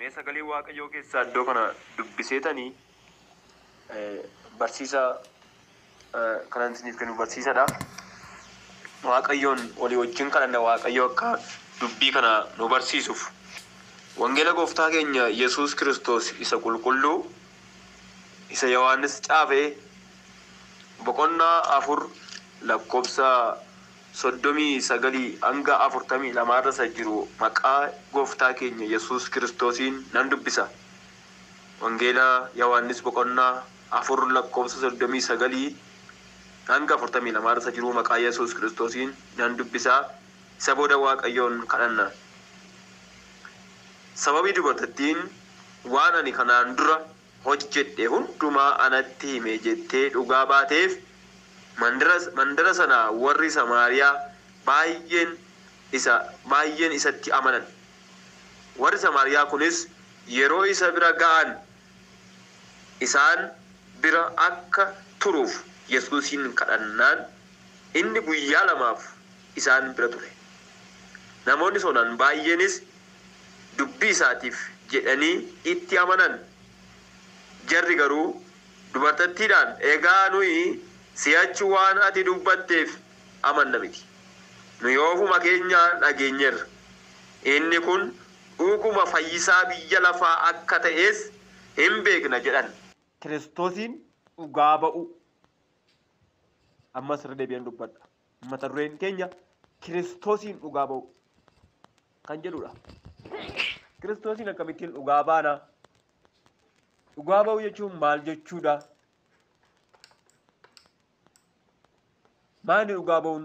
Mee sagalee Waaqayyoo keessaa iddoo kana dubbiseetanii barsiisa kanan isiniif kennu barsiisadha. Waaqayyoon walii wajjin kadhanna Waaqayyo akka dubbii kana nu barsiisuuf. Wangeela Gooftaa keenya Yesuus Kiristoos isa qulqulluu isa Yohaannis caafee boqonnaa 4 lakkoofsa 39 hanga 42 irra jiru maqaa Gooftaa keenya Yesuus Kiristoosiin nan dubbisa. Wangeela Yohaannis boqonnaa 4 lakkoofsa 39 hanga 42 irra jiru maqaa Yesuus Kiristoosiin nan dubbisa. Isa booda Waaqayyoon kadhanna. Sababii dubartittiin waan ani kanaan dura hojjedhe hundumaa anatti hime jettee dhugaa baateef mandara sana warri Samaariyaa baay'een isatti amanan. Warri Samaariyaa kunis yeroo isa bira ga'an isaan bira akka turuuf Yesuusin kadhannaan inni guyyaa lamaaf isaan bira ture. Namoonni sonaan baay'eenis dubbii isaatiif jedhanii itti amanan. Jarri garuu dubartittiidhaan egaa nuyi si'achi waan ati dubbatteef amanna miti. Nu ofuma keenya dhageenyeerra. Inni kun dhuguma fayyisaa biyya lafaa akka ta'es hin beekna jedhan. Kiristoosiin dhugaa ba'u. Ammas irra deebi'een dubbadha. Mata dureen keenya Kiristoosiin dhugaa ba'u kan jedhudha. Kiristoosiin akkamittiin dhugaa baana? Dhugaa ba'u jechuun maal jechuudha? Maali dhugaa ba'uun?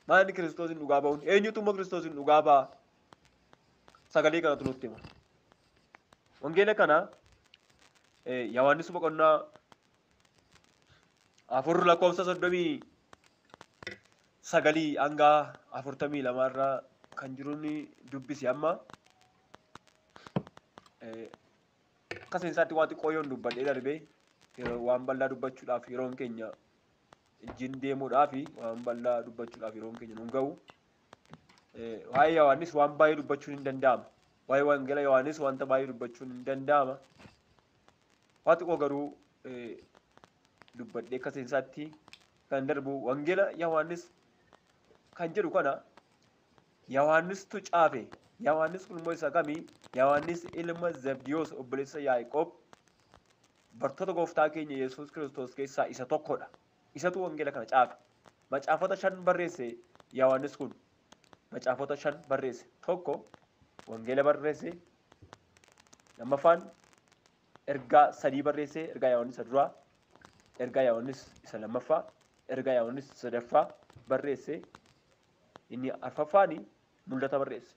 Maali Kiristoosiin dhugaa ba'uun? Eenyutu immoo Kiristoosiin dhugaa ba'a? Sagalee kanatu nutti hima. Wangeela kana Yohaannis boqonnaa 4 lakkoofsa 39 hanga 42 irraa kan jiru ni dubbisi amma. Akkasiin isaatti waan xiqqoo yoon dubbadhee darbee waan bal'aa dubbachuudhaaf yeroon keenya wajjin deemuudhaaf waan bal'aa dubbachuudhaaf yeroon keenya nu ga'u. Waa'ee Yohaannis waan baay'ee dubbachuun hin danda'ama. Waa'ee wangeela Yohaannis wanta baay'ee dubbachuun hin danda'ama. Waan xiqqoo garuu dubbadhee akkasiin isaatti kan darbu wangeela Yohaannis kan jedhu kana Yohaannistu caafe. Yohaannis kun immoo isa kamii? Yohaannis ilma Zabdiyoos obboleessa Yaaqoob bartoota Gooftaa keenya Yesuus Kiristoos keessaa isa tokkodha. Isatu wangeela kana caafe. Macaafota 5 barreesse Yohaannis kun. Macaafota 5 barreesse. Tokko wangeela barreesse. Lammaffaan ergaa 3 barreesse. Ergaa Yohaannis isa duraa. Ergaa Yohaannis isa lammaffaa. Ergaa Yohaannis isa sadaffaa barreesse. Inni arfaffaani mul'ata barreesse.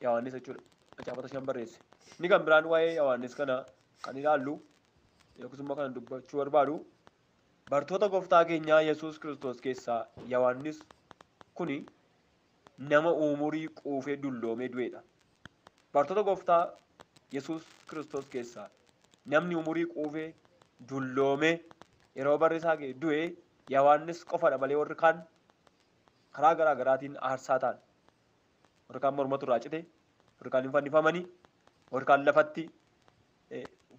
Yohaannis jechuudha. Macaafota 5 barreesse. Inni kan biraan waa'ee Yohaannis kana kan ilaallu yookiis immoo kan dubbachuu barbaadu bartoota Gooftaa keenyaa Yesuus Kiristoos keessaa Yohaannis kuni nama umurii quufee dulloomee du'edha. Bartoota Gooftaa Yesuus Kiristoos keessaa namni umurii quufee dulloomee yeroo barri isaa du'e Yohaannis qofadha malee warri kaan karaa garaa garaatiin aarsaa ta'an. Warri kaan mormatu irraa cite, warri kaan hin fannifamanii, warri kaan lafatti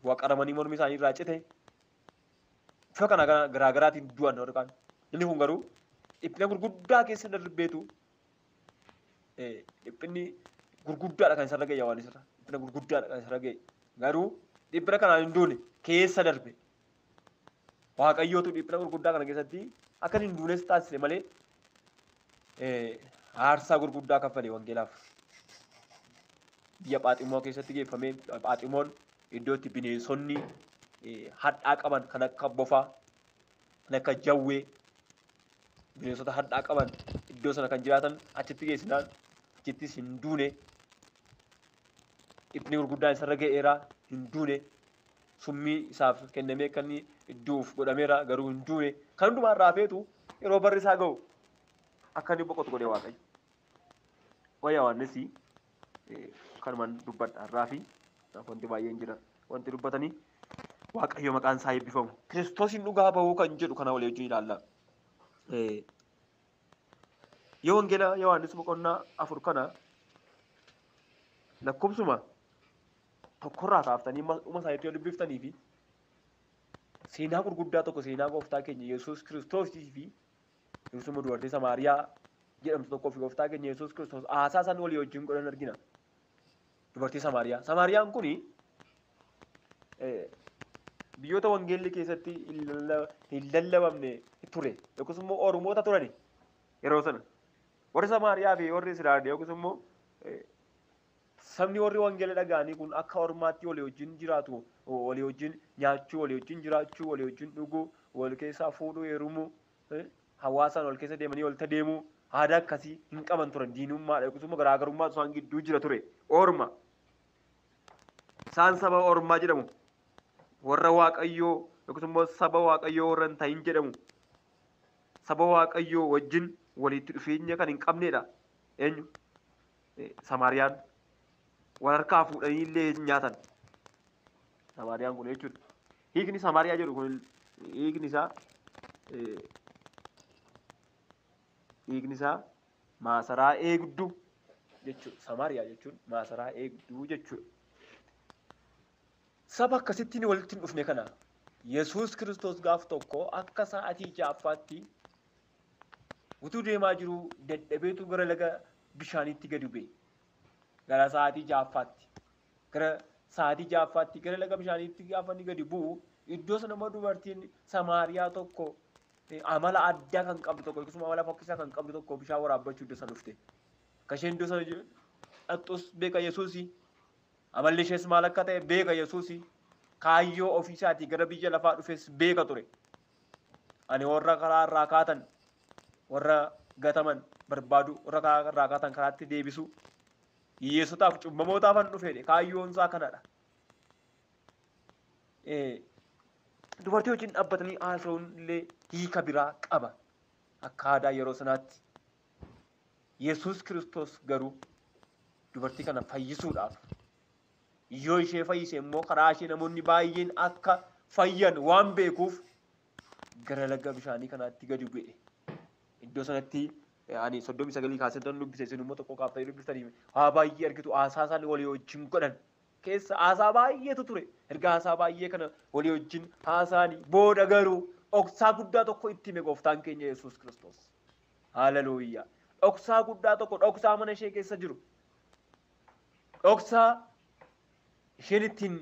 waqaramanii mormi isaanii irraa cite. Bifa kana garaa garaatiin du'an warri kaan. Inni kun garuu dhiphina gurguddaa keessa darbeetu dhiphinni gurguddaadha kan isarra ga'e Yohaannis irra. Dhiphina gurguddaadha kan isarra ga'e. Garuu dhiphina kanaan hin duune keessa darbe. Waaqayyootu dhiphina gurguddaa kana keessatti akka hin duunes taasise malee aarsaa gurguddaa kaffalee wangeelaaf. Biyya Phaaximoo keessatti geeffamee Phaaximoon iddoo itti bineensonni hadhaa qaban kan akka bofaa, kan akka jawwee, bineensota hadhaa qaban iddoo sana kan jiraatan achitti geessinaan achittis hin duune. Dhiphni gurguddaan isarra ga'eera hin duune. Summii isaaf kennamee kan inni idduuf godhameera garuu hin duune. Kan hundumaa irraa hafeetu yeroo barri isaa ga'u akka inni boqotu godhee Waaqayyo. Waa'ee Yohaannis kanumaan dubbadha irraa fi wanti baay'een jiran wanti dubbatanii Waaqayyo maqaan isaa eebbifamu. Kiristoosiin dhugaa ba'uu kan jedhu kana walii wajjin ilaalla. Yoo wangeela Yohaannis boqonnaa 4 kana lakkoofsuma tokkorraa kaaftanii uma isaaniitti yoo dubbiftanii fi seenaa gurguddaa tokko seenaa gooftaa keenya Yesuus Kiristoosii fi Yesuusuma dubartii Samaariyaa jedhamtu tokkoo fi gooftaa keenya Yesuus Kiristoos haasaa isaan walii wajjin godhan argina. Dubartii Samaariyaa. Samaariyaan kuni biyyoota wangeelli keessatti hin lallabamne ture yookiis immoo Oromoota turani yeroo sana. Warri Samaariyaa fi warri Israa'el yookiis immoo sabni warri wangeela dhaga'anii kun akka ormaatti walii wajjin jiraatu, walii wajjin nyaachuu, walii wajjin jiraachuu, walii wajjin dhuguu, wal keessaa fuudhuu, heerumuu, hawaasaan wal keessa deemanii walitti deemuu aadaa akkasii hin qaban turan diinummaadha yookiis immoo garaagarummaa isaan gidduu jira ture. Orma isaan saba ormaa jedhamu. Warra Waaqayyoo yookiis immoo saba Waaqayyoo warra hin ta'in jedhamu. Saba Waaqayyoo wajjin walitti dhufeenya kan hin qabnedha. Eenyu? Samaariyaan. Wal harkaa fuudhanii illee nyaatan. Samaariyaan kun jechuudha. Hiikni Samaariyaa jedhu kun hiikni isaa maasaraa eegduu jechuudha. Samaariyaa jechuun maasaraa eegduu jechuudha. Saba akkasittiin walitti hin dhufne kana Yesuus Kiristoos gaaf tokko akka sa'aatii ja'affaatti utuu deemaa jiru dadhabeetu gara laga bishaaniitti gadi bu'e. Gara sa'aatii ja'affaatti. Gara laga bishaaniitti gaafa inni gadi bu'u iddoo sana immoo dubartiin Samaariyaa tokko amala addaa kan qabdu tokko akkasuma amala fokkisaa kan qabdu tokko bishaan waraabbachuu iddoo sana dhufte. Akka isheen iddoo sana dhaqxus beeka Yesuusii. Amalli ishees maal akka ta'e beeka Yesuusii. Kaayyoo ofiisaatii gara biyya lafaa dhufes beeka ture. Ani warra karaa irraa kaatan, warra gataman barbaadu, warra karaa irraa kaatan karaatti deebisu. Hiyyeessotaaf cubbamootaafan dhufedha. Kaayyoon isaa kanadha. Dubartii wajjin dhaabbatanii haasa'uun illee hiika biraa qaba. Akka aadaa yeroo sanaatti. Yesuus Kiristoos garuu dubartii kana fayyisuudhaaf yoo ishee fayyise immoo karaa ishee namoonni baay'een akka fayyan waan beekuuf gara laga bishaanii kanaatti gadi bu'e. Iddoo sanatti ani 39 kaasee tan dubbise isin immoo tokko kaaftanii dubbiftanii haa baay'ee argitu haasaa isaan walii wajjin godhan keessa haasaa baay'eetu ture. Erga haasaa baay'ee kana walii wajjin haasaanii booda garuu dhoksaa guddaa tokko itti hime gooftaan keenya Yesuus Kiristoos. Haaleluyyaa. Dhoksaa guddaa tokko dhoksaa mana ishee keessa jiru. Dhoksaa isheen ittiin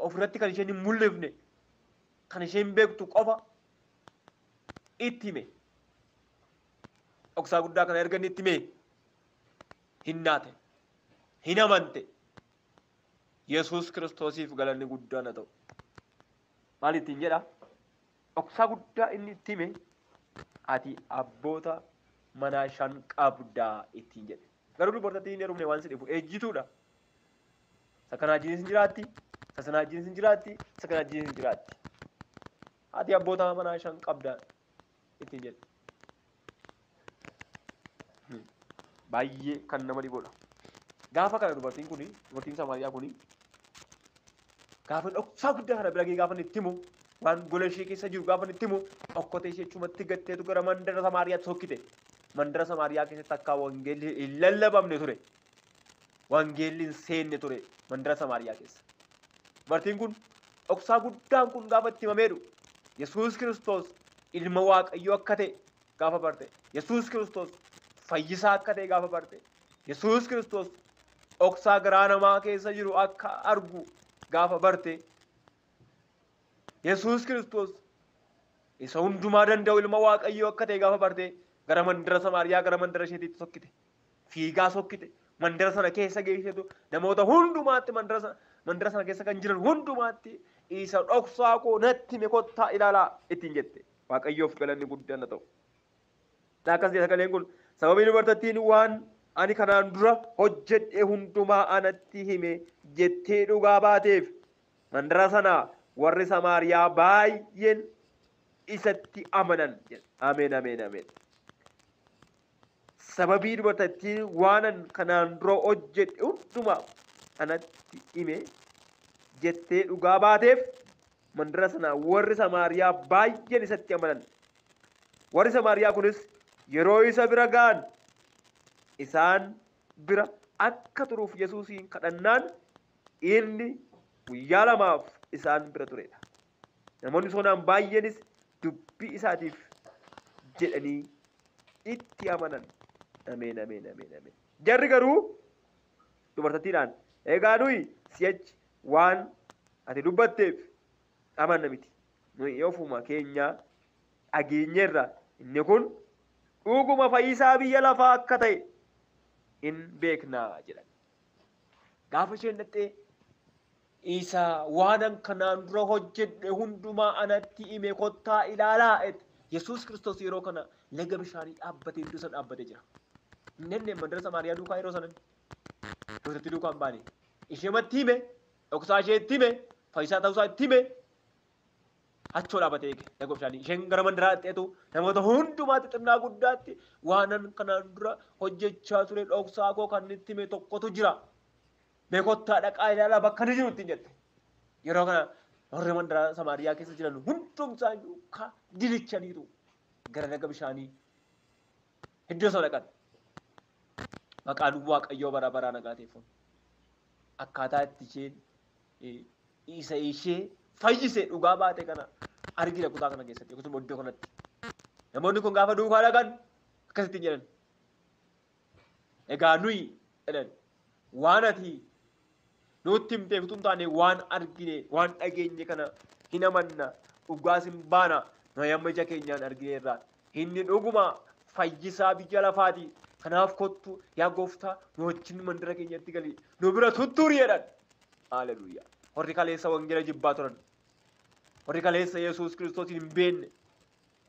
ofirratti kan isheen hin mul'ifne kan isheen beektu qofa itti hime. Dhoksaa guddaa kana erga inni itti hime hin naate, hin amante. Yesuus Kiristoosiif galanni guddaan haa ta'u. Maal ittiin jedha? Dhoksaa guddaa inni itti hime ati abboota manaa 5 qabdaa ittiin jedhe. Garuu dubartittiin hin heerumne waan si dhibu ejjituudha. Sakanaa jinis hin jiraatti, sasanaa jinis hin jiraatti, sakanaa jinis hin jiraatti. Ati abboota manaa 5 qabdaa ittiin jedhe. Baay'ee kan nama dhibudha. Gaafa kana dubartiin Samaariyaa kuni gaafa dhoksaa guddaa kana bira gahee gaafa itti himu waan gola ishee keessa jiru gaafa itti himu okkotee ishee chumatti gatteetu gara mandara Samaariyaatti sokkite. Mandara Samaariyaa keessatti akka wangeelli hin lallabamne ture. Wangeelli hin seenne ture mandara Samaariyaa keessa. Dubartiin kun dhoksaa guddaan kun gaafa itti himameedhu Yesuus Kiristoos ilma Waaqayyoo akka ta'e gaafa barte. Yesuus Kiristoos fayyisaa akka ta'e gaafa barte. Yesuus Kiristoos dhoksaa garaa namaa keessa jiru akka argu gaafa barte. Yesuus Kiristoos isa hundumaa danda'u ilma Waaqayyoo akka ta'e gaafa barte gara mandara Samaariyaa gara mandara isheetitti sokkite. Fiigaa sokkite. Mandara sana keessa geessetu namoota hundumaatti mandara sana keessa kan jiran hundumaatti isa dhoksaa koo natti hime kottaa ilaalaa ittiin jette. Waaqayyoof galanni guddaan haa ta'u. Akkas jedha sagaleen kun sababii dubartittiin waan ani kanaan dura hojjedhe hundumaa anatti hime jettee dhugaa baateef mandara sana warri Samaariyaa baay'een isatti amanan. Ameen ameen ameen. Sababii dubartittiin waan kanaan dura hojjedhe hundumaa anatti hime jettee dhugaa baateef mandara sana warri Samaariyaa baay'een isatti amanan. Warri Samaariyaa kunis yeroo isa bira ga'an isaan bira akka turuuf Yesuusiin kadhannaan inni guyyaa lamaaf isaan bira turedha. Namoonni sonaan baay'eenis dubbii isaatiif jedhanii itti amanan. Ameen ameen ameen ameen. Jarri garuu dubartittiidhaan egaa nuyi si'achi waan ati dubbatteef amanna miti. Nuyi ofuma keenya dhageenyeerra inni kun dhuguma fayyisaa biyya lafaa akka ta'e in beeknaa jedhan. Gaafa isheen dhattee isa waanan kanaan dura hojjedhe hundumaa anatti hime kottaa ilaalaa Yesuus Kiristoos yeroo kana laga bishaanii dhaabbatee iddoo sana dhaabbatee jira. Inni mandara Samaariyaa duukaa yeroo sanan dubartii duukaa hin baane. Ishee hime, dhoksaa isheetti hime, fayyisaa ta'uusaa itti hime. Achoo dhaabatee eege laga bishaanii. Isheen gara mandaraa dhaqxeetu namoota hundumaatti xinnaa guddaatti waanan kanaan dura hojjechaa ture dhoksaa koo kan itti hime tokkotu jira. Beekottaa dhaqaa ilaalaa bakka ni jiru ittiin jette. Yeroo kana warri mandaraa Samaariyaa keessa jiran hundumsaa duukaa dilichaniitu gara laga bishaanii iddoo sana dhaqan. Maqaan Waaqayyoo bara baraa nagaateeffamu. Akkaataa itti isheen isa ishee fayyise dhugaa baate kana argina kutaa kana keessatti yookiin iddoo kanatti. Namoonni kun gaafa duukaa dhaqan akkasitti jedhan. Egaa nuyi jedhan waan ati nutti himteef utuu hin taane waan argine waan dhageenye kana hin amanna dhugaas hin baana nuyi amma ija keenyaan argineerra. Inni dhuguma fayyisaa biyya lafaati. Kanaaf kottu yaa gooftaa nu wajjin mandara keenyatti gali nu bira tuttuuri jedhan. Haaleluyyaa. Warri kaleessa wangeela jibbaa turan. Warri kaleessa Yesuus Kiristoosin hin beekne.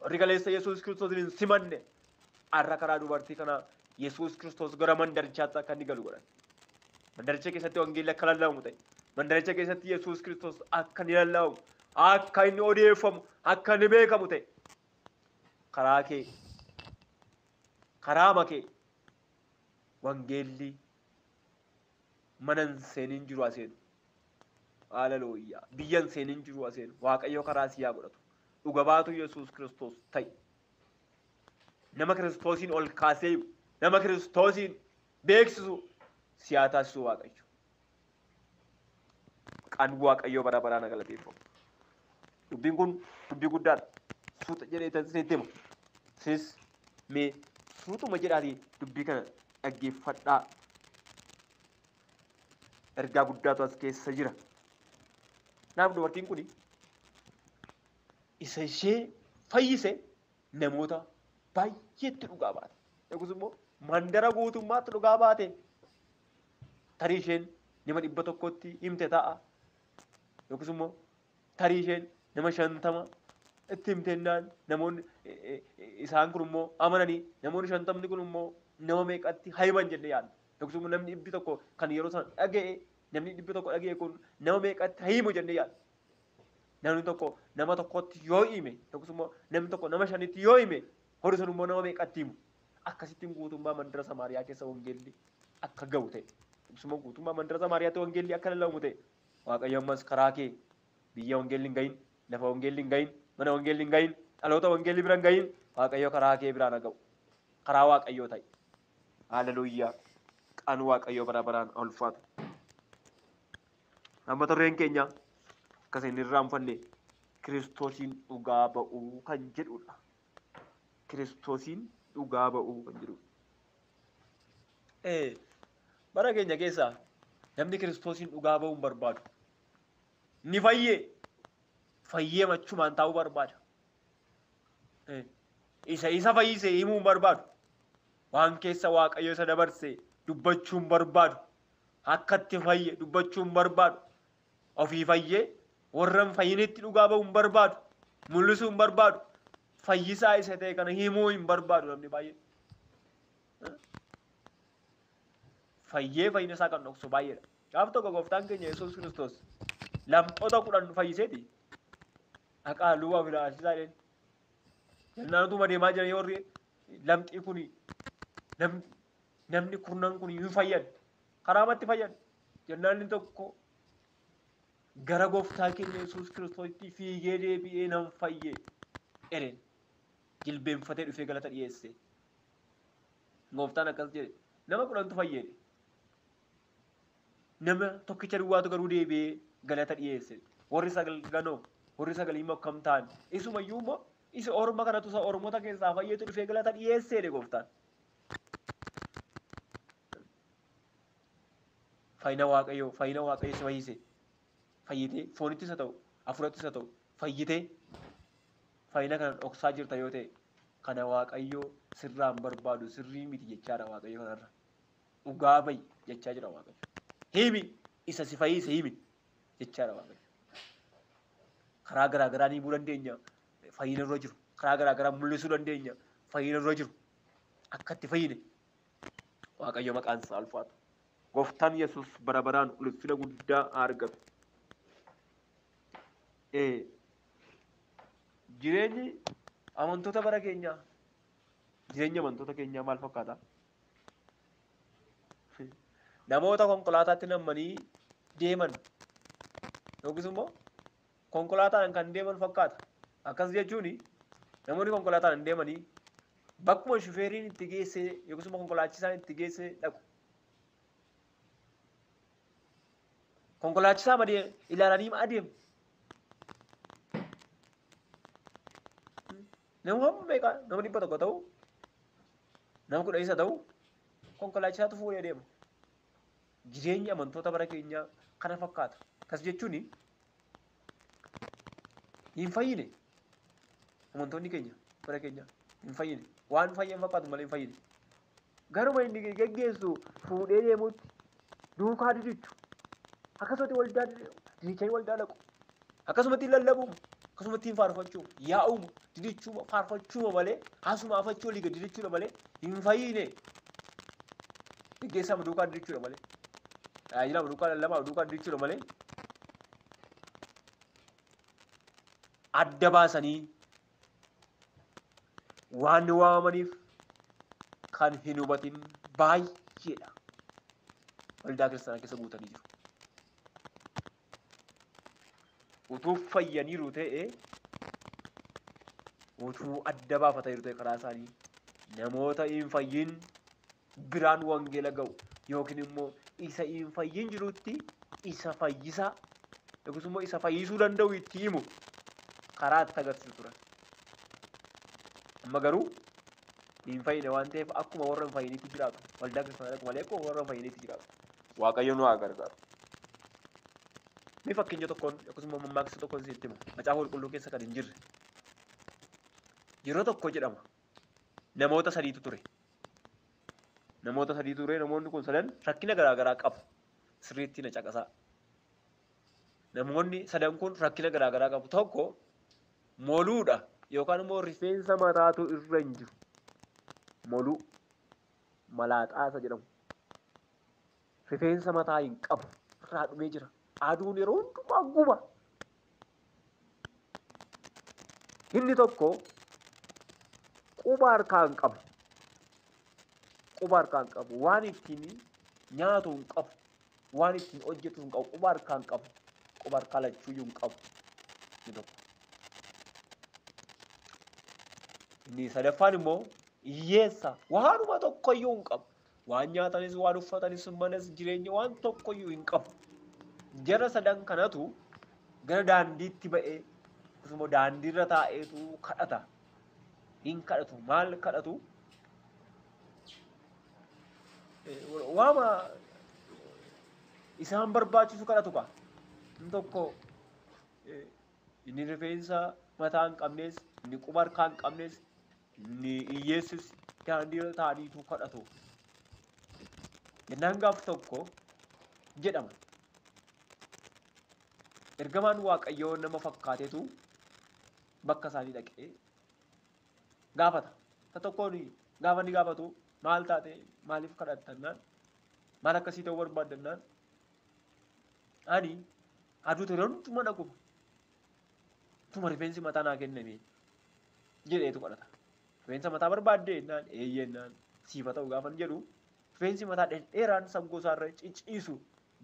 Warri kaleessa Yesuus Kiristoosin hin simanne. Har'a karaa dubartii kana Yesuus Kiristoos gara mandarichaatti akka inni galu godhan. Mandaricha keessatti wangeelli akka lallabamu ta'e. Mandaricha keessatti Yesuus Kiristoos akka inni lallabamu, akka inni odeeffamu, akka inni beekamu ta'e. Karaa kee, karaa makee wangeelli manan seeniin jiru aseenu. Haaleluyyaa. Biyyan seeniin jiru aseenu. Waaqayyo karaa siyaa godhatu. Dhuga baatu Yesuus Kiristoos ta'e. Nama Kiristoosiin ol kaasee nama Kiristoosiin beeksisu siyaa taasisu Waaqayyo. Kan Waaqayyo bara baraan galateeffamu. Dubbiin kun dubbii guddaadha. Suuta jedhee isinitti hima. Sis mee suutuma jedhaatii dubbii kana dhaggeeffadhaa. Ergaa guddaatu as keessa jira. Naaf dubartiin kun isa ishee fayyise namoota baay'eetti dhugaa baate. Yookiis immoo mandara guutummaatti dhugaa baate. Tarii isheen nama 100tti himte ta'a. Yookiis immoo tarii isheen nama 50 itti himtennaan namoonni isaan kun immoo amananii namoonni 50 kun immoo nama meeqatti hayman jennee yaadna. Yookiis immoo namni 100 kan yeroo sana dhaga'e namni 100 dhaga'e kun nama meeqatti hayimu jennee yaadna. Namni tokko nama tokkotti yoo hime yookiis immoo namni tokko nama 5tti yoo hime horii sun immoo nama meeqatti himu. Akkasittiin guutummaa mandara Samaariyaa keessa wangeelli akka ga'u ta'e. Yookiis immoo guutummaa mandara Samaariyaatti wangeelli akka lallabamu ta'e. Waaqayyo ammas karaa kee biyya wangeelli hin gahin, lafa wangeelli hin gahin, mana wangeelli hin gahin, dhaloota wangeelli bira hin gahin, Waaqayyo karaa kee biraan haa ga'u. Karaa Waaqayyoo ta'e. Haaleluyyaa. Kan Waaqayyo bara baraan ulfaatu. Amma torreen keenya akkasiin irraanfanne Kiristoosiin dhugaa ba'uu kan jedhudha. Kiristoosiin dhugaa ba'uu kan jedhudha. Bara keenya keessaa namni Kiristoosiin dhugaa ba'uu hin barbaadu. Ni fayyee machumaan taa'uu barbaada. Isa fayyise himuu hin barbaadu. Waan keessa Waaqayyo isa dabarse dubbachuu hin barbaadu. Akka itti fayye dubbachuu hin barbaadu. Ofii fayyee warra hin fayyinitti dhugaa ba'uu hin barbaadu. Mul'isuu hin barbaadu. Fayyisaa isa ta'e kana himuu hin barbaadu namni baay'ee. Fayyee fayyina isaa kan dhoksu baay'eedha. Gaaf tokko gooftaan keenya Yesuus Kiristoos lamxoota 10 fayyiseeti. Haqaa luwaa fi raasisaa jedheen. Jennaan utuma deemaa jiran warri lamxii kuni namni kurnan kun hin fayyan. Karaamatti fayyan. Jennaan inni tokko gara gooftaa keenya Yesuus Kiristoositti fiigee deebi'ee nan fayye jedheen. Jilbeenfatee dhufee galata dhiyeesse. Gooftaan akkas jedhe nama 10tu fayyeedhe. nama tokkicha duwwaatu garuu deebi'ee galata dhiyeesse. Warri sagal ganoo warri sagalii makkam ta'an isumayyuu immoo isa orma kanatu isa ormoota keessaa fayyeetu dhufee galata dhiyeesseedhe gooftaan. Fayyina waaqayyoo si fayyise fayyitee foonittis haa ta'u hafuurattis haa ta'u fayyitee fayyina kana dhoksaa jirta yoo ta'e kana waaqayyoo sirraan barbaadu sirrii miti jechaadha waaqayyo kanarra dhugaa ba'i jechaa jira waaqayyo. Himi isa si fayyise himi jechaadha waaqayyo. Karaa garaa garaa himuu dandeenya fayyina irra jiru karaa garaa garaa mul'isuu dandeenya fayyina irra jiru akka itti fayyine waaqayyo maqaan isaa ulfaatu. Gooftaan Yesuus bara baraan ulfina guddaa argatu. Jireenyi amantoota bara keenyaa jireenya amantoota keenyaa maal fakkaata? Namoota konkolaataatti nammanii deeman yookiis immoo konkolaataan kan deeman fakkaata. Akkas jechuun namoonni konkolaataan deemanii bakkuma shufeeriin itti geessee yookiis immoo konkolaachisaan itti geessee dhaqu. Konkolaachisaa madee ilaalanii adeemu. Nama meeqa nama 100 ta'u nama 10 ta'u konkolaachisaatu fuudhee deema. Jireenyi amantoota bara keenyaa kana fakkaata. Akkas jechuun hin fayyine amantoonni keenya bara keenyaa hin fayyine waan fayyan fakkaatu malee hin fayyine. Garuma inni geggeessu fuudhee deemuutti duukaa didichu. Akkasumatti waldaa diriichanii waldaa dhaqu. Akkasumatti lallabuuma. Akkasumatti faarfachuuma. Yaa'uuma. Didichuuma. Faarfachuuma malee haasuma afachuu olii gadi didichuudha malee hin fayyine. Geggeessaa duukaa didichuudha malee. Tajaajila duukaa lallamaa duukaa didichuudha malee. Adda baasanii waan waamaniif kan hin hubatin baay'eedha. Waldaa kiristaanaa keessa guutanii jiru. Utuu fayyaniiru ta'e utuu adda baafataniiru ta'e karaa isaanii namoota hin fayyin biraan wangeela ga'u yookiin immoo isa hin fayyin jirutti isa fayyisaa yookiis immoo isa fayyisuu danda'u itti himu karaa itti agarsiisu turan. Amma garuu hin fayyine waan ta'eef akkuma warra hin fayyiniitti jiraatu. Waldaa kiristaanaa malee akkuma warra hin fayyiniitti jiraatu. Waaqayyo nu haa gargaaru. Mi fakkeenya tokkoon yookiis immoo mammaaksa tokkoon sitti himu macaafa qulqulluu keessa kan hin jirre. Yeroo tokko jedhama namoota sadiitu ture. Namoonni kun sadan rakkina garaa garaa qabu. Sirriitti na caqasaa. Namoonni sadan kun rakkina garaa garaa qabu. Tokko moluudha yookaan immoo rifeensa mataatu irra hin jiru. Moluu malaaxaasa jedhamu. Rifeensa mataa hin qabu. Irraa dhumee jira. Aduun yeroo hundumaa guba. Inni tokko quba harkaan qabu. Waan ittiin nyaatu hin qabu. Waan ittiin hojjetu hin qabu. Quba harkaan qabu. Quba harkaa lachuuyyuu hin qabu. Inni tokko. Inni sadaffaan immoo hiyyeessa. Waanuma tokkoyyuu hin qabu. Waan nyaatanis waan uffatanis manas jireenya waan tokkoyyuu hin qabu. Jara sadan kanatu gara daandiitti ba'ee akkasumas daandiirra taa'eetu kadhata. Hin kadhatu. Maal kadhatu? Waama isaan barbaachisu kadhatu kaa. Inni tokko inni rifeensa mataa hin qabnes, inni quba harkaa hin qabnes, inni hiyyeessis daandiirra taa'aniitu kadhatu. Jennaan gaaf tokko jedhama. Ergamaan Waaqayyoo nama fakkaateetu bakka isaanii dhaqee gaafata. Isa tokkoon gaafa inni gaafatu maal taate maaliif kadhattannaan maal akkasii ta'uu barbaaddannaan ani aduu ture hunduma dhaguma. Tuma rifeensi mataa naa kenname jedheetu kadhata. Rifeensa mataa barbaadde jennaan eeyyennaan siifa ta'u gaafa jedhu rifeensi mataa dheeraan saggoo isaarra cicciisu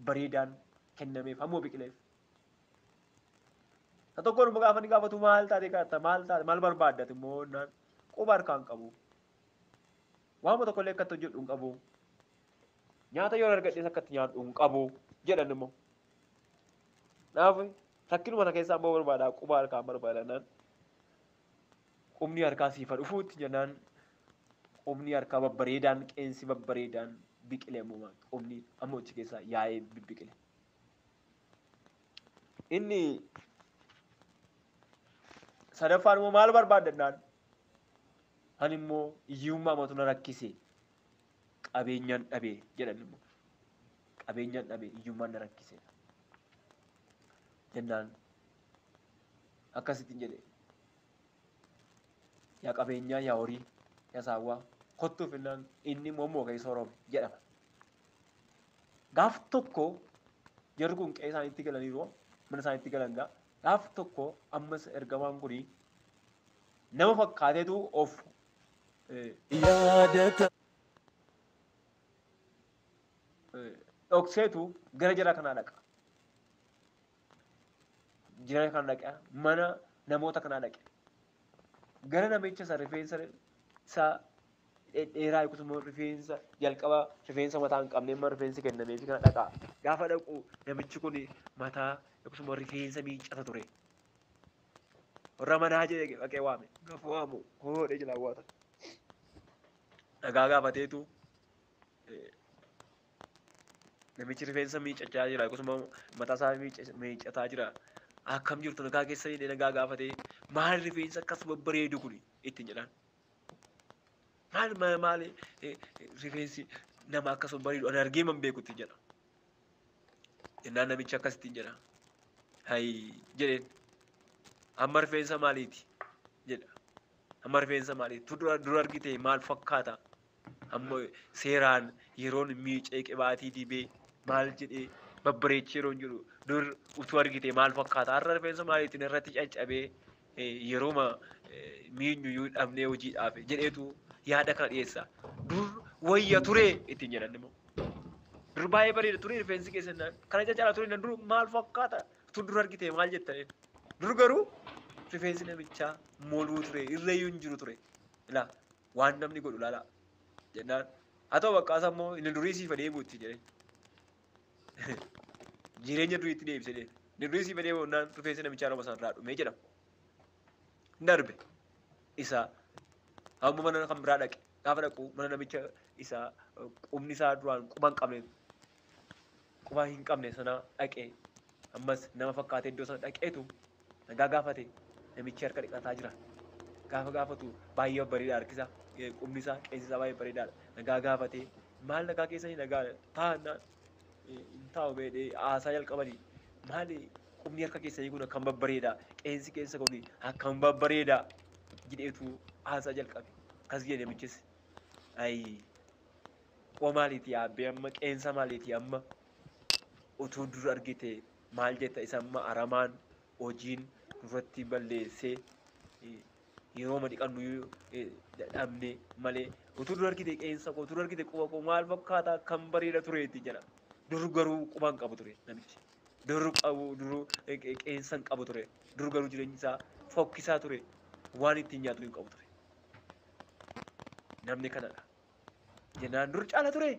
bareedaan kennameef ammoo biqileef. Isa tokkoon gaafa inni gaafatu maal taate kadhatta maal barbaaddate immoo naan quba harkaan qabu. Waanuma tokkollee akkatti hojjedhu hin qabu. Nyaata yoo argadhees akkatti nyaadhu hin qabu. jedhan immoo. Kanaaf rakkinuma kana keessaa immoo barbaada quba harkaan barbaadannaan qubni harkaa siifa dhufuutti jennaan qubni harkaa babbareedaan qeensi babbareedaan biqilee immoo qubni amma achi keessaa yaa'ee bibbiqile. Inni sadaffaan immoo maal barbaadannaan ani immoo hiyyummaa matu na rakkise qabeenyaan dhabee jedhan immoo qabeenyaan dhabee hiyyummaan na rakkise jennaan akkasittiin jedhe yaa qabeenyaa yaa horii yaa saawwaa kottuuf innaan inni immoo keessa horome jedhama. Gaaf tokko jarri kun qe'ee isaaniitti galaniiru mana isaaniitti galan gaaf tokko ammas ergamaan kuni nama fakkaateetu of yaadata dhokseetu gara jara kanaa dhaqa. Jara kana dhaqa mana namoota kanaa dhaqe. Gara namicha isa rifeensa isaa dheeraa akkasuma rifeensa jalqaba rifeensa mataa hin qabne amma rifeensi kennameefi kana dhaqa. Gaafa dhaqu namichi kun mataa akkasuma rifeensa miiccata ture. Warra manaa jedhee dhaqee waame. Gaafa waamu hoodhee jala waata. Dhagaa gaafateetu namichi rifeensa miiccachaa jira akkasuma mataa isaa miiccataa jira. Akkam jirtu nagaa keessa jedhee nagaa gaafatee maal rifeensa akkasuma bareedu kun ittiin jedhaan. Maal rifeensi nama akkasuma bareedu ani argee man beekutti jedha. Jennaan namichi akkasittiin jedha. Hayi jedheen amma rifeensa maaliiti jedha. Amma rifeensa maaliiti dura argite maal fakkaata amma seeraan yeroon miicee qibaatii dibee maal jedhee babbareechee yeroon jedhu dur utuu argite maal fakkaata har'a rifeensa maaliitiin irratti caccabee yerooma miinyuu dhabnee hojiidhaaf jedheetu yaada kana dhiyeessa. Dur wayya ture ittiin jedhan immoo. Dur baay'ee bareeda ture rifeensi keessannaan kana caccala ture dur maal fakkaata utuu dur argite maal jettaniin. Dur garuu rifeensi namichaa moluu ture irreeyyuu hin jiru ture. Ilaa waan namni godhu laalaa jennaan haa ta'u baqqaasa immoo inni durii siifa deebi'utti jedheen. Jireenya duriitti deebisee deeme. Inni durii siifa deebi'unnaan rifeensi namichaa nama sanarraa dhumee jedhama. Darbe isaa amma mana kan biraa dhaqe gaafa dhaqu mana namicha isaa qubni isaa duraan quba hin qabne sana dhaqee ammas nama fakkaatee iddoo sana dhaqeetu nagaa gaafate namichi harka dhiqataa jira. Gaafa gaafatu baay'ee bareedaa harkisa qubni isaa qeensi isaa baay'ee bareedaadha. Nagaa gaafatee maal nagaa keessanii nagaa taa'annaan hin taa'u beedhee haasaa jalqabanii maali qubni harka keessanii kun akkam babbareedaa qeensi keessa kun akkam babbareedaa jedheetu haasaa jalqabe. Akkas jedhe namichis ayi quba maaliiti yaabbee amma qeensa maaliiti amma utuu dur argite maal jetta isa amma aramaan hojiin duratti balleessee yeroo dhiqannu dhabne malee utuu dur argite qeensa koo utuu dur argite quba koo maal fakkaata akkam bareeda tureetti jedha. Dur garuu qubaan qabu ture namichi. Dur qeensa hin qabu ture. Dur garuu jireenyi isaa fokkisaa ture. Waan ittiin nyaatu hin qabu ture. Namni kanadha. Jennaan dur caala ture.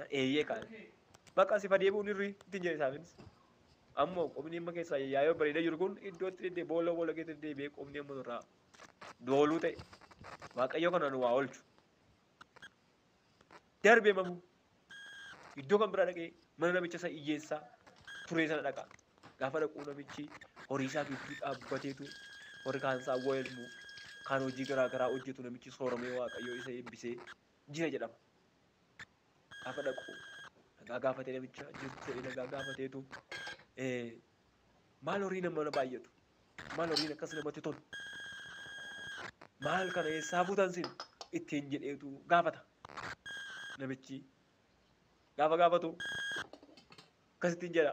Eeyyee kaane. Bakka sifa deebi'uun irri ittiin jedhe isaafis. Ammoo qubni amma keessaa yaayoo bareedaa jiru kun iddootti boolla keessatti deebi'ee qubni amma irraa dooluu ta'e. Waaqayyo kanaan waa oolchu. Darbee mamu. Iddoo kan biraa dhaqee mana namicha isa hiyyeessaa turee sana dhaqa. Gaafa dhaquu namichi horii isaa gidduu dhaabbateetu warri kaan isaa wayiilmu kan hojii garaa garaa hojjetu namichi sooramee waaqayyo isa eebbisee jira jedhama. Gaafa dhaqu nagaa gaafatee namicha jirtu nagaa gaafateetu maal horii nama baay'atu maal horiin akkas namatti tolu maal kana eessaa fuutan sin ittiin jedheetu gaafata namichi. Gaafa gaafatu akkasittiin jedha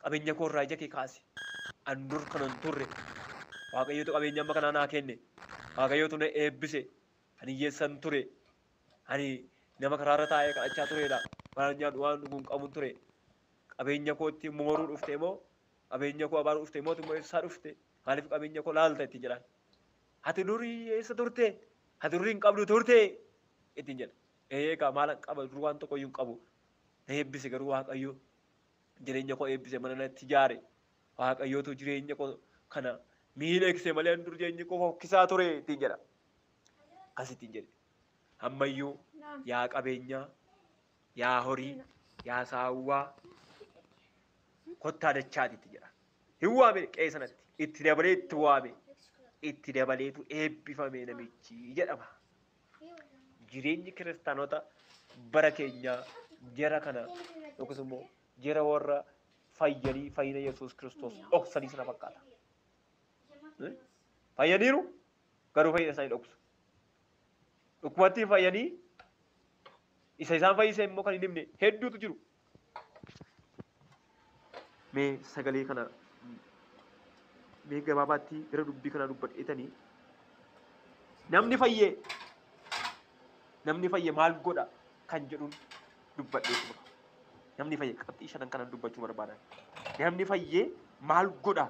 qabeenya koo irraa ija kee kaasi an dur kanan turre waaqayyootu qabeenya amma kanaa naa kenne waaqayyootu na eebbise ani hiyyeessan ture ani nama karaarra taa'ee kadhachaa turedha waan nyaadhu waan dhuguun qabuun ture qabeenya kootti mooruu dhufte moo qabeenya koo abaaruu dhufte moo immoo eessaa dhufte maaliif qabeenya koo laalta ittiin jedhaan ati durii eessa turte ati durii hin qabdu turte ittiin jedha. Eegaa maal qaba dur waan tokko iyyuu hin qabu na eebbise garuu waaqayyo jireenya koo eebbisee mana natti ijaare waaqayyootu jireenya koo kana miidhagsee malee dur jireenyi koo fokkisaa ture ittiin jedha. Akkasittiin jedhe. Ammayyuu yaa qabeenyaa, yaa horii, yaa saawwaa kottaa dachaatitti jedha. Hin waame qe'ee sanatti itti dabalee itti waame itti dabaleetu eebbifame namichi jedhama. Jireenyi kiristaanota bara keenyaa jara kana yookiis immoo jara warra fayyanii fayyina Yesuus Kiristoos dhoksanii sana fakkaata. Fayyaniiru garuu fayyina isaanii dhoksu. Dhukkubatti fayyanii isa isaan fayyise immoo kan hin himne hedduutu jiru. Mee sagalee kana mee gabaabaatti gara dubbii kana dubbadheetanii namni fayyee maal godha kan jedhuun dubbadheetu. Namni fayyee qabxii shanan kanan dubbachuu barbaadan. Namni fayyee maal godha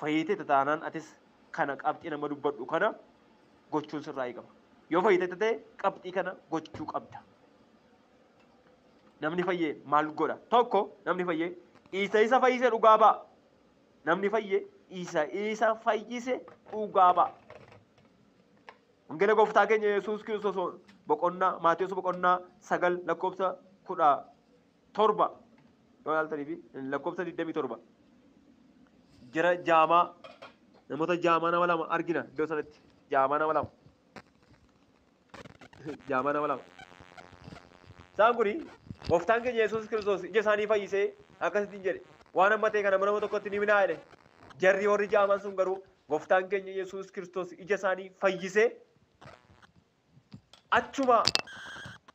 fayyitee taanaan atis kana qabxii nama dubbadhu kana gochuun sirraa eegama. Yoo fayyitee ta'e qabxii kana gochuu qabda. Namni fayyee maal godha? Tokko namni fayyee isa fayyise dhugaa ba'a. Namni fayyee isa fayyise dhugaa ba'a. Wangeela gooftaa keenya Yesuus Kiristoos boqonnaa Maatiyos boqonnaa 9 lakkoofsa 17 yoo ilaaltanii fi lakkoofsa 27 jara jaamaa namoota jaamaa nama lama argina iddoo sanatti jaamaa nama lama. Isaan kuni gooftaan keenya Yesuus Kiristoos ija isaanii fayyisee akkasittiin jedhe waan amma ta'e kana nama tokkotti ni minaa jedhe. Jarri warri jaamaan sun garuu gooftaan keenya Yesuus Kiristoos ija isaanii fayyisee achuma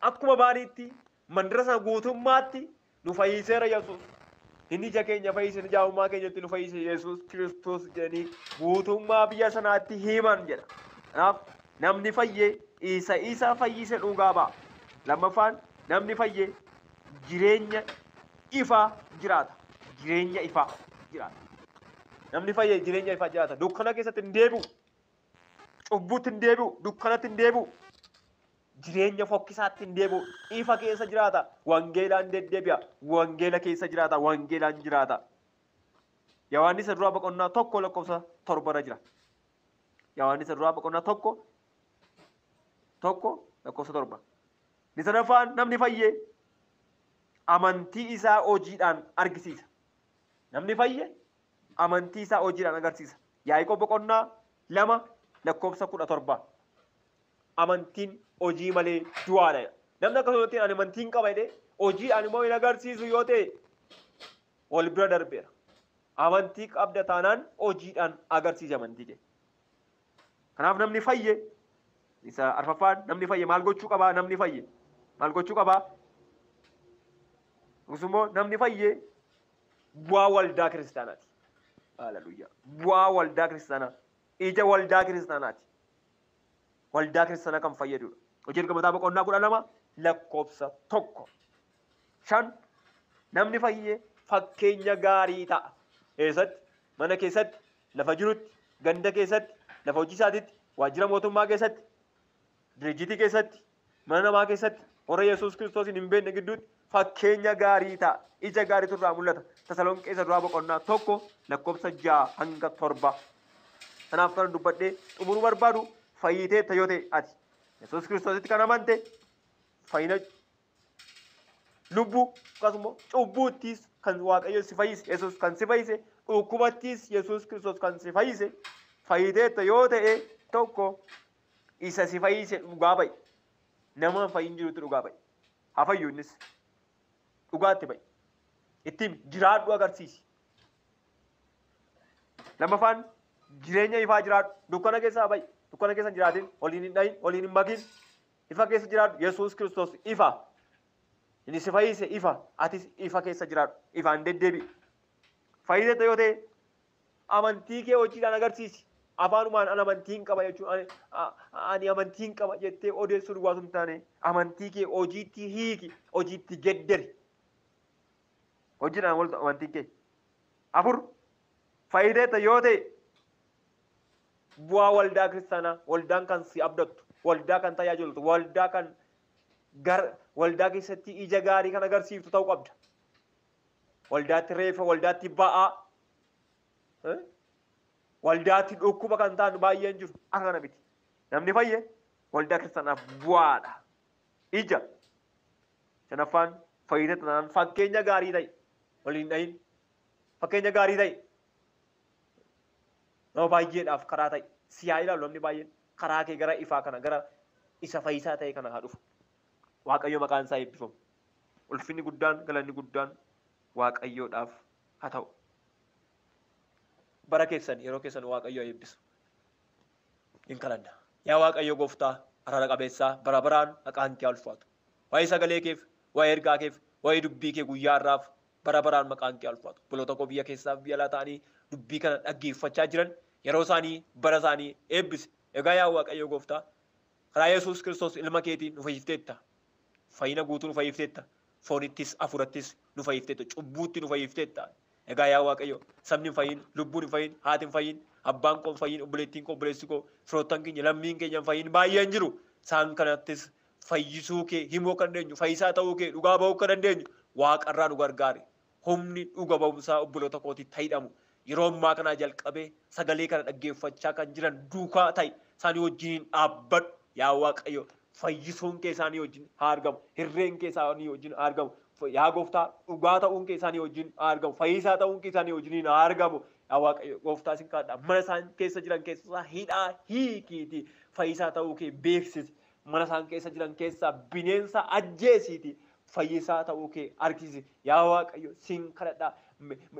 akkuma baariitti mandara sana guutummaatti nu fayyiseera Yesuus. Inni ija keenya fayyise jaamummaa keenyatti nu fayyise Yesuus Kiristoos jedhanii guutummaa biyya sanaatti himan jedha. Kanaaf namni fayyee isa fayyise dhugaa ba'a. Lammaffaan namni fayyee jireenya ifaa jiraata. Jireenya ifaa jiraata. Namni fayyee jireenya ifaa jiraata. Dukkana keessatti hin deebi'u. Cubbuutti hin deebi'u. Dukkanatti hin deebi'u. Jireenya fokkisaatti hin deebi'u. Ifa keessa jiraata. Wangeelaan deddeebi'a. Wangeela keessa jiraata. Wangeelaan jiraata. Yohaannis duraa boqonnaa 1 lakkoofsa 7 jira. Yohaannis duraa boqonnaa 1 lakkoofsa 7. Ni sadaffaan namni fayyee amantii isaa hojiidhaan argisiisa. Namni fayyee amantii isaa hojiidhaan agarsiisa. Yaaqoob boqonnaa 2 lakkoofsa 17. Amantiin hojii malee du'aadha. Namni akkasumatti ani amantiin qaba jedhee hojiidhaan immoo hin agarsiisu yoo ta'e wal bira darbeera. Amantii qabda taanaan hojiidhaan agarsiisa amantii kee. Kanaaf namni fayyee isa arfaffaan namni fayyee maal gochuu qabaa? Namni fayyee maal gochuu qabaa? Akkasumas namni fayyee bu'aa waldaa kiristaanaati. Haaleluyyaa. Bu'aa waldaa kiristaanaa. Ija waldaa kiristaanaati. Waldaa kiristaanaa kan fayyadudha. Hojii ergamoota boqonnaa 12 lakkoofsa 1. 5 namni fayyee fakkeenya gaarii ta'a. Eessatti? Mana keessatti, lafa jirutti, ganda keessatti, lafa hojii isaatiitti, waajjira mootummaa keessatti, dirjitii keessatti, mana namaa keessatti, warra Yesuus Kiristoos hin beekne gidduutti fakkeenya gaarii ta'a. Ija gaariitu irraa mul'ata. Tasalonqee duraa boqonnaa 1 lakkoofsa 6 hanga 7. Kanaaf kan dubbadhee xumuruu barbaadu fayyitee yoo ta'e ati Yesuus Kiristoositti kan amante fayyina lubbuu akkasumas cubbuuttis kan Waaqayyo si fayyise Yesuus kan si fayyise dhukkubattis Yesuus Kiristoos kan si fayyise fayyitee yoo ta'e tokko isa si fayyise dhugaa ba'i. Nama fayyin jirutti dhugaa ba'i. Haa fayyu innis dhugaatti ba'i. Ittiin jiraadhu agarsiisi. Lammaffaan jireenya ifaa jiraadhu. Dukkana keessaa ba'i. Dukkana keessa jiraatin waliin hin dhayin, waliin hin makin. Ifa keessa jiraadhu. Yesuus Kiristoos ifa. Inni si fayyise ifa. Atis ifa keessa jiraadhu. Ifaan deddeebi'i. Fayyite yoo ta'e amantii kee hojiidhaan agarsiisi. Afaanumaan an amantiin qaba jechuun ani amantiin qaba jettee odeessuu duwwaatu hin taane amantii kee hojiitti hiiki, hojiitti gedderi. Hojiidhaan waltu amantiin kee. Afur fayyite yoo ta'e bu'aa waldaa kiristaanaa, waldaan kan si abdattu, waldaa kan tajaajiltu, waldaa keessatti ija gaarii kan agarsiiftu ta'uu qabda. waldaatti reefa, waldaatti ba'aa, waldaatti dhukkuba kan taanu baay'een jiru. Akka kana miti. Namni fayye waldaa kiristaanaaf bu'aadha. Ija. Shanaffaan fayyina tanaan fakkeenya gaarii ta'e. Waliin dhahin. Fakkeenya gaarii ta'e. Nama baay'eedhaaf karaa ta'e. Siyaa ilaalu namni baay'een karaa kee gara ifaa kana gara isa fayyisaa ta'e kana haa dhufu. Waaqayyo maqaan isaa eebbifamu. Ulfinni guddaan galanni guddaan Waaqayyoodhaaf haa ta'u. Bara keessan yeroo keessan Waaqayyo eebbisu. Hin kadhanna. Yaa Waaqayyo gooftaa araara qabeessaa bara baraan maqaan kee ulfaatu. Waa'ee sagalee keef, waa'ee ergaa keef, waa'ee dubbii kee guyyaa irraaf bara baraan maqaan kee ulfaatu. Buloota koo biyya keessaaf biyya alaa ta'anii dubbii kana dhaggeeffachaa jiran yeroo isaanii bara isaanii eebbise. Egaa yaa Waaqayyo gooftaa karaa Yesuus Kiristoos ilma keetiin nu fayyifteetta. Fayyina guutuu nu fayyifteetta. Foonittis hafuurattis nu fayyifteetta. Cubbuutti nu fayyifteetta. Egaa yaa Waaqayyo sabni hin fayyin, lubbuun hin fayyin, haati hin fayyin, abbaan koo hin fayyin, obboleettiin koo, obboleessi koo, firoottan keenya, lammiin keenya hin fayyin baay'een jiru. Isaan kanattis fayyisuu kee himuu kan dandeenyu, fayyisaa ta'uu kee dhugaa ba'uu kan dandeenyu Waaqarraa nu gargaari. Humni dhuga ba'umsaa obboloota kootii ta'idhamu. Yeroo ammaa kanaa jalqabee sagalee kana dhaggeeffachaa kan jiran duukaa ta'e isaanii wajjin dhaabbadhu. Yaa Waaqayyo fayyisuun kee isaanii wajjin haa argamu. Hirreen kee isaanii wajjin haa argamu. Yaa gooftaa dhugaa ta'uun kee isaanii wajjin haa argamu. Fayyisaa ta'uun kee isaanii wajjin haa argamu. Yaa Waaqayyo gooftaa sin kadhadha. Mana isaan keessa jiran keessaa hidhaa hiikiiti. Fayyisaa ta'uu kee beeksisi. Mana isaan keessa jiran keessaa bineensa ajjeesiiti. Fayyisaa ta'uu kee argisi. Yaa Waaqayyo sin kadhadha.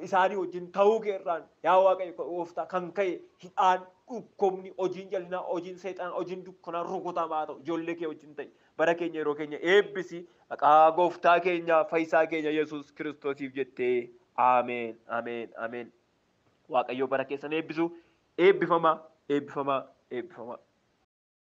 Isaanii wajjin ta'uu kee irraan yaa Waaqayyo gooftaa kan ka'e hidhaan dhukkubni hojiin jallinaa hojiin seexanaa hojiin dukkanaa rukutamaa ta'u ijoollee kee wajjin ta'e bara keenya yeroo keenya eebbisi maqaa gooftaa keenya fayyisaa keenya Yesuus Kiristoosiif jettee ameen ameen ameen. Waaqayyo bara keessan eebbisu eebbifamaa eebbifamaa eebbifamaa.